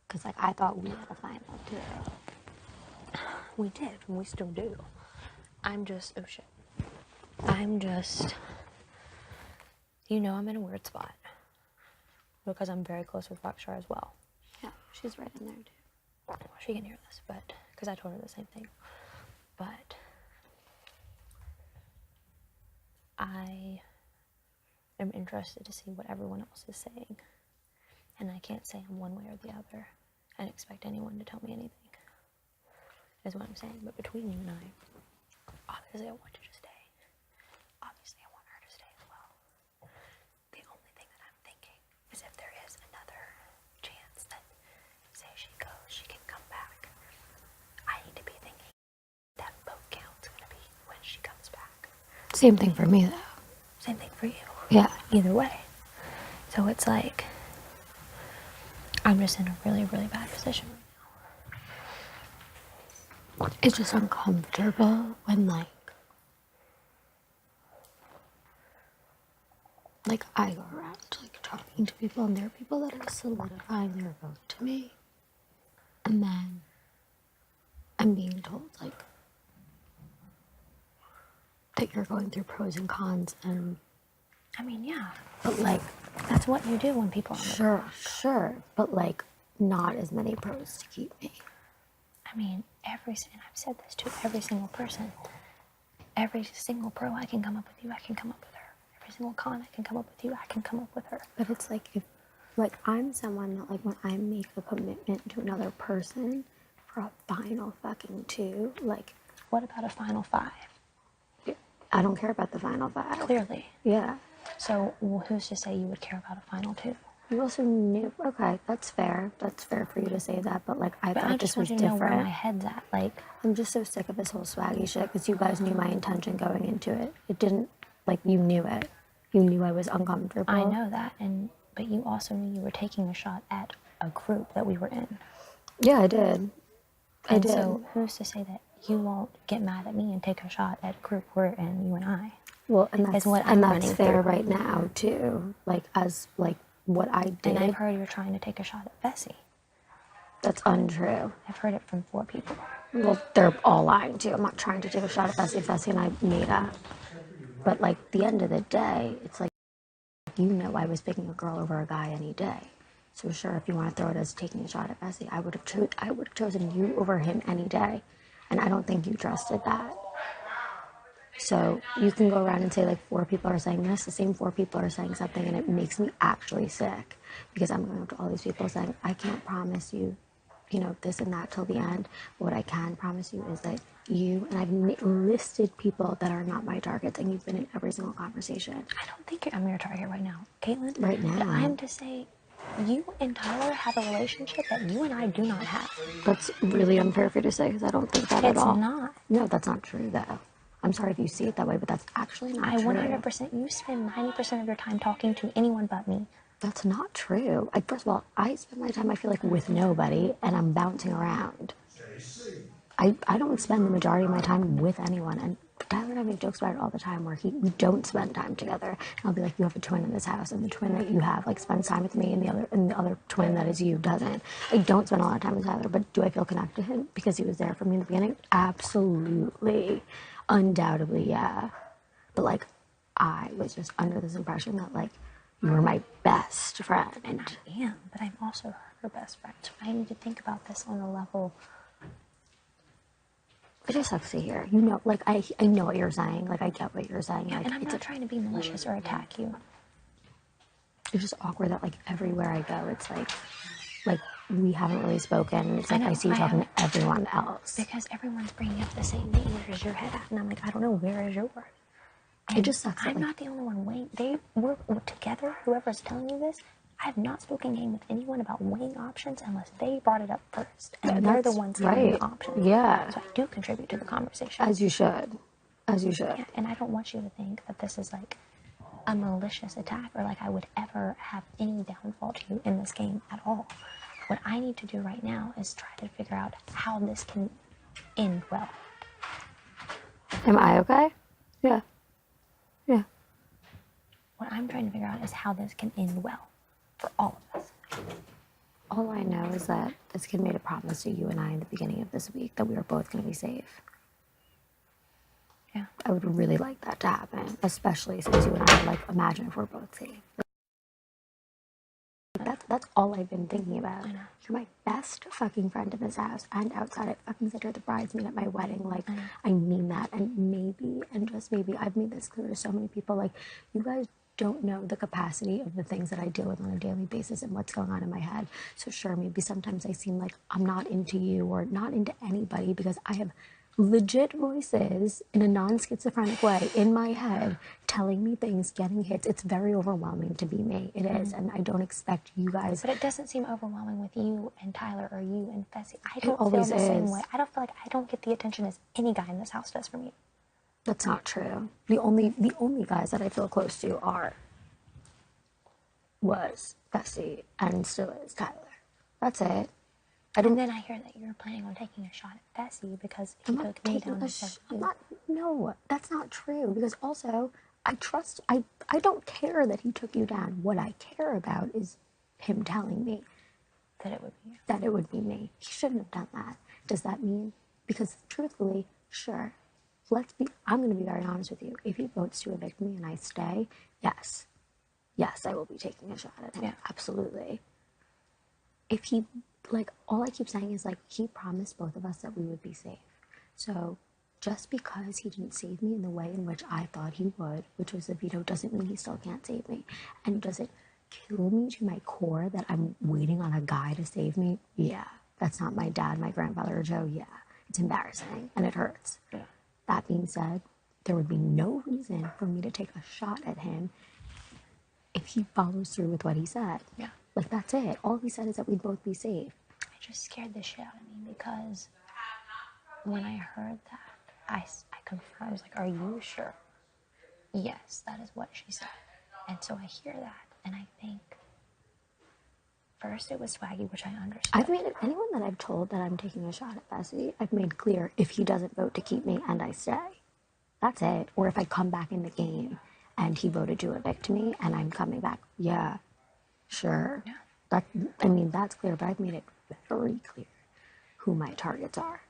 Because, like, I thought we had a final, too. We did, and we still do. I'm just, oh shit. I'm just, you know, I'm in a weird spot. Because I'm very close with Rockstar as well. Yeah, she's right in there, too. Well, she can hear this, but, because I told her the same thing. But, I am interested to see what everyone else is saying. And I can't say I'm one way or the other and expect anyone to tell me anything. Is what I'm saying. But between you and I, obviously I want you to stay. Obviously I want her to stay as well. The only thing that I'm thinking is if there is another chance that, say she goes, she can come back. I need to be thinking that boat count's gonna be when she comes back. Same thing for me, though. Same thing for you. Yeah. Either way. So it's like, I'm just in a really, really bad position right now. It's just uncomfortable when, like I go around, like, talking to people, and there are people that are solidifying their vote to me. And then I'm being told, like, that you're going through pros and cons, and I mean, yeah. but, like, That's what you do when people are on the clock. sure, but, like, not as many pros to keep me. I mean, and I've said this to every single person. Every single pro I can come up with you, I can come up with her. Every single con I can come up with you, I can come up with her. But it's like, if, like, I'm someone that, like, when I make a commitment to another person for a final fucking two, like, What about a final 5? I don't care about the final 5. Clearly. Yeah. So, well, who's to say you would care about a final 2? You also knew, okay, that's fair. That's fair for you to say that, but, like, I But thought I this just was want you to know where my different. head's at. Like, I'm just so sick of this whole swaggy shit, because you guys knew my intention going into it. It didn't, like, you knew it. You knew I was uncomfortable. I know that, but you also knew you were taking a shot at a group that we were in. Yeah, I did. I did. So who's to say that you won't get mad at me and take a shot at a group we're in, you and I? Well, and that's, is what I'm running fair through. right now, too. Like, as, like, what I did. And I've heard you're trying to take a shot at Bessie. That's untrue. I've heard it from 4 people. Well, they're all lying too. I'm not trying to take a shot at Bessie. Bessie and I made up. But, like, the end of the day, it's like, you know, I was picking a girl over a guy any day. So sure, if you want to throw it as taking a shot at Bessie, I would have chosen you over him any day. And I don't think you trusted that. So you can go around and say, like, 4 people are saying this, the same 4 people are saying something, and it makes me actually sick. Because I'm going up to all these people saying, I can't promise you, you know, this and that till the end. What I can promise you is that you, and I've listed people that are not my targets, and you've been in every single conversation. I don't think I'm your target right now, Kaitlyn. Right now. But I'm to say, you and Tyler have a relationship that you and I do not have. That's really unfair for you to say, because I don't think that at all. It's not. No, that's not true, though. I'm sorry if you see it that way, but that's actually not I true. 100%, you spend 90% of your time talking to anyone but me. That's not true. First of all, I spend my time, I feel like, with nobody, and I'm bouncing around. I don't spend the majority of my time with anyone, and Tyler and I make jokes about it all the time where we don't spend time together. And I'll be like, you have a twin in this house, and the twin that you have, like, spends time with me, and the other twin that is you doesn't. I don't spend a lot of time with Tyler, but do I feel connected to him because he was there for me in the beginning? Absolutely. Undoubtedly, yeah. But, like, I was just under this impression that, like, you were my best friend. And I am, but I'm also her best friend. So I need to think about this on a level. It just sucks to hear. You know, like, I know what you're saying. Like, I get what you're saying. Yeah, like, and I'm not trying to be malicious or attack you. It's just awkward that, like, everywhere I go, it's like we haven't really spoken. It's like I see you talking to everyone else. Because everyone's bringing up the same thing. Where's your head at? And I'm like, I don't know. Where is yours? And it just sucks. I'm not the only one weighing. They were together. Whoever's telling you this, I have not spoken game with anyone about weighing options unless they brought it up first, and they're the ones giving the options. Yeah. So I do contribute to the conversation. As you should. As you should. Yeah, and I don't want you to think that this is like a malicious attack or like I would ever have any downfall to you in this game at all. What I need to do right now is try to figure out how this can end well. Am I okay? Yeah. Yeah. What I'm trying to figure out is how this can end well for all of us. All I know is that this kid made a promise to you and I in the beginning of this week that we were both going to be safe. Yeah. I would really like that to happen, especially since you and I are like, imagine if we're both safe. That's all I've been thinking about. I know. You're my best fucking friend in this house and outside. I fucking said you're the bridesmaid at my wedding. Like, I mean that. And maybe, and just maybe, I've made this clear to so many people. Like, you guys don't know the capacity of the things that I deal with on a daily basis and what's going on in my head. So sure, maybe sometimes I seem like I'm not into you or not into anybody because I have legit voices in a non-schizophrenic way in my head telling me things, getting hits. It's very overwhelming to be me. It is, and I don't expect you guys. But it doesn't seem overwhelming with you and Tyler or you and Fessy. I don't feel always the same is. way. I don't feel like I don't get the attention as any guy in this house does from you. That's not true. The only guys that I feel close to was Fessy and still is Tyler. That's it. And then I hear that you're planning on taking a shot at Fessy because he took me down instead of you. No, that's not true. Because also, I don't care that he took you down. What I care about is him telling me That it would be you. that it would be me. He shouldn't have done that. Does that mean? Because truthfully, sure. I'm going to be very honest with you. If he votes to evict me and I stay, yes, I will be taking a shot at him. Yeah. Absolutely. If he, like, all I keep saying is, like, he promised both of us that we would be safe. So just because he didn't save me in the way in which I thought he would, which was the veto, doesn't mean he still can't save me. And does it kill me to my core that I'm waiting on a guy to save me? Yeah. That's not my dad, my grandfather, or Joe. Yeah. It's embarrassing and it hurts. Yeah. That being said, there would be no reason for me to take a shot at him if he follows through with what he said. Yeah. Like, that's it. All he said is that we'd both be safe. It just scared the shit out of me because when I heard that, I confirmed. I was like, are you sure? Yes, that is what she said. And so I hear that, and I think, first it was swaggy, which I understood. I've made it, anyone that I've told that I'm taking a shot at Fessy, I've made clear if he doesn't vote to keep me and I stay. That's it. Or if I come back in the game and he voted to evict me and I'm coming back, yeah, sure. Yeah. That's clear, but I've made it very clear who my targets are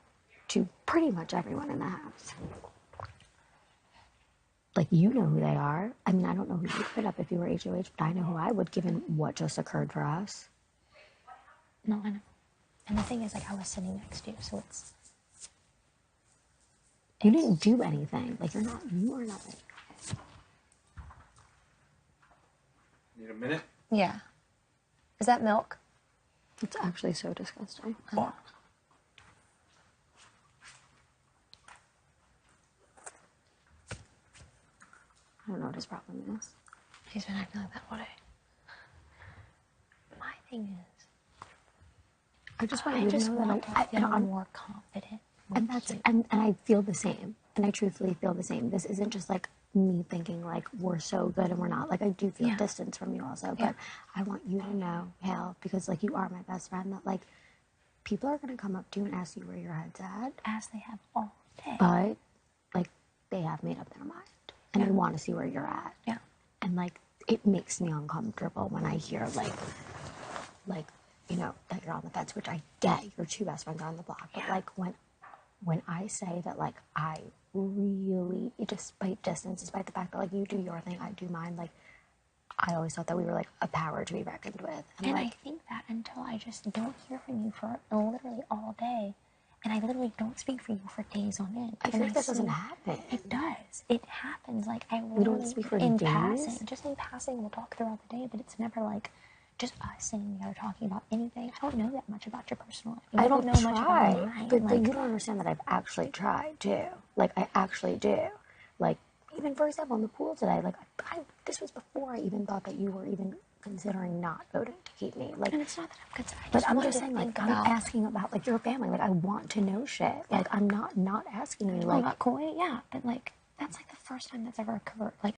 to pretty much everyone in the house. Like, you know who they are. I mean, I don't know who you'd put up if you were HOH, but I know who I would, given what just occurred for us. No, I know. And the thing is, like, I was sitting next to you, so it's... You didn't do anything. Like, you are not like... Need a minute? Yeah. Is that milk? It's actually so disgusting. Fuck. I don't know what his problem is. He's been acting like that all day. My thing is, I just want I you to just know that want to feel more confident. and that's and I feel the same. And I truthfully feel the same. This isn't just like me thinking like we're so good and we're not. Like, I do feel distance from you also, but I want you to know, Hale, because like you are my best friend, that like people are gonna come up to you and ask you where your head's at. As they have all day. But like they have made up their mind and they want to see where you're at. Yeah. And like it makes me uncomfortable when I hear like you know that you're on the fence, which I get. Your two best friends are on the block, but like when I say that like I really, despite distance, despite the fact that like you do your thing, I do mine, like I always thought that we were like a power to be reckoned with. And like, I think that until I just don't hear from you for literally all day, and I literally don't speak for you for days on end. I feel like that doesn't happen. It does. It happens. Like, I We don't literally, speak for in days? passing, just in passing, we'll talk throughout the day, but it's never like just us sitting together talking about anything. I don't know that much about your personal life. You don't know much about mine. But like, you don't understand that I've actually tried too. Like, I actually do. Like, even for example, in the pool today, like this was before I even thought that you were even considering not voting to keep me. Like, and it's not that I'm concerned. but I'm just saying, like, I'm asking about like your family. Like, I want to know shit. Like, I'm not asking you like about Koi, yeah, but like that's like the first time that's ever occurred. Like,